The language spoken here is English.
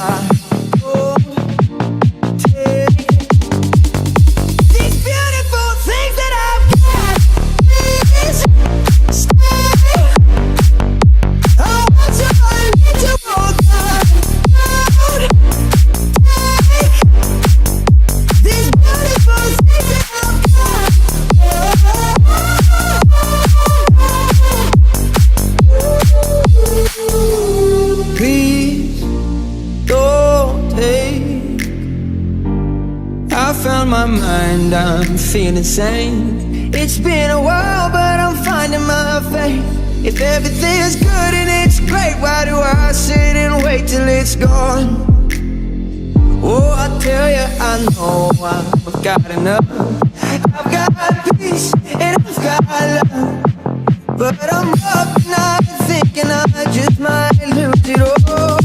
Oh, take these beautiful things that I've got. Please stay. I want you, I need to walk out. Take these beautiful things that I've got. Please don't take. I found my mind, I'm feeling sane. It's been a while, but I'm finding my faith. If everything's good and it's great, why do I sit and wait till it's gone? Oh, I tell you, I know I've got enough. I've got peace and I've got love. But I'm up and I'm thinking I just might lose it all.